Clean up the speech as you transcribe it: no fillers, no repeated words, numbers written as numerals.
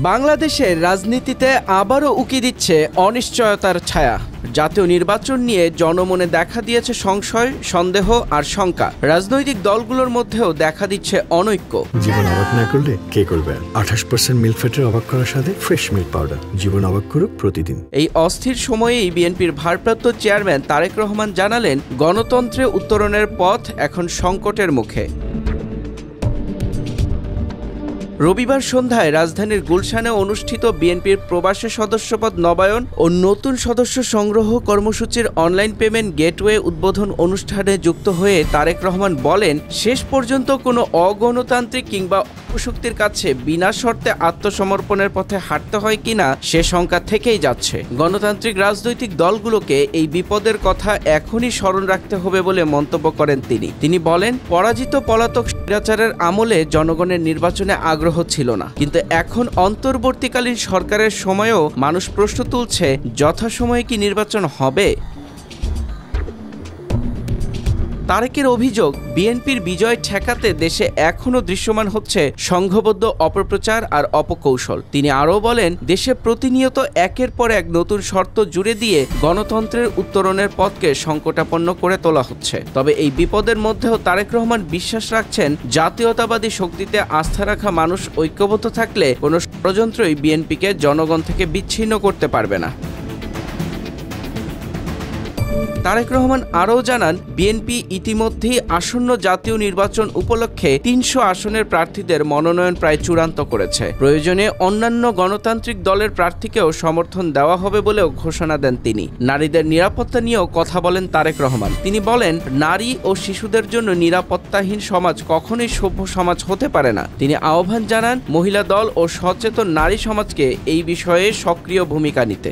বাংলাদেশের রাজনীতিতে আবারও উকি দিচ্ছে অনিশ্চয়তার ছায়া। জাতীয় নির্বাচন নিয়ে জনমনে দেখা দিয়েছে সংশয়, সন্দেহ আর শঙ্কা। রাজনৈতিক দলগুলোর মধ্যেও দেখা দিচ্ছে অনৈক্য। জীবন অবাক না করলে কে করবে? 28% মিল্ক ফ্যাটের অবাক করার সাথে ফ্রেশ মিল্ক পাউডার। জীবন অবাক করুক প্রতিদিন। এই অস্থির সময়েই বিএনপির ভারপ্রাপ্ত চেয়ারম্যান তারেক রহমান জানালেন, গণতন্ত্রে উত্তরণের পথ এখন সংকটের মুখে। রবিবার সন্ধ্যায় রাজধানীর গুলশানে অনুষ্ঠিত বিএনপির প্রবাসী সদস্যপদ নবায়ন ও নতুন সদস্য সংগ্রহ কর্মসূচির অনলাইন পেমেন্ট গেটওয়ে উদ্বোধন অনুষ্ঠানে যুক্ত হয়ে তারেক রহমান বলেন, শেষ পর্যন্ত কোনো অগণতান্ত্রিক কিংবা অপশক্তির কাছে বিনা শর্তে আত্মসমর্পণের পথে হাঁটতে হয় কিনা সে শঙ্কা থেকেই যাচ্ছে। গণতান্ত্রিক রাজনৈতিক দলগুলোকে এই বিপদের কথা এখনই স্মরণ রাখতে হবে বলে মন্তব্য করেন তিনি বলেন, পরাজিত পলাতক স্বৈরাচারের আমলে জনগণের নির্বাচনে আগ্রহ ছিল না, কিন্তু এখন অন্তর্বর্তীকালীন সরকারের সময়েও মানুষ প্রশ্ন তুলছে, যথাসময়ে কি নির্বাচন হবে? তারেকের অভিযোগ, বিএনপির বিজয় ঠেকাতে দেশে এখনও দৃশ্যমান হচ্ছে সংঘবদ্ধ অপপ্রচার আর অপকৌশল। তিনি আরও বলেন, দেশে প্রতিনিয়ত একের পর এক নতুন শর্ত জুড়ে দিয়ে গণতন্ত্রের উত্তরণের পথকে সংকটাপন্ন করে তোলা হচ্ছে। তবে এই বিপদের মধ্যেও তারেক রহমান বিশ্বাস রাখছেন, জাতীয়তাবাদী শক্তিতে আস্থা রাখা মানুষ ঐক্যবদ্ধ থাকলে কোনো ষড়যন্ত্রই বিএনপিকে জনগণ থেকে বিচ্ছিন্ন করতে পারবে না। তারেক রহমান আরও জানান, বিএনপি ইতিমধ্যেই আসন্ন জাতীয় নির্বাচন উপলক্ষে 300 আসনের প্রার্থীদের মনোনয়ন প্রায় চূড়ান্ত করেছে। প্রয়োজনে অন্যান্য গণতান্ত্রিক দলের প্রার্থীকেও সমর্থন দেওয়া হবে বলেও ঘোষণা দেন তিনি। নারীদের নিরাপত্তা নিয়েও কথা বলেন তারেক রহমান। তিনি বলেন, নারী ও শিশুদের জন্য নিরাপত্তাহীন সমাজ কখনোই সভ্য সমাজ হতে পারে না। তিনি আহ্বান জানান মহিলা দল ও সচেতন নারী সমাজকে এই বিষয়ে সক্রিয় ভূমিকা নিতে।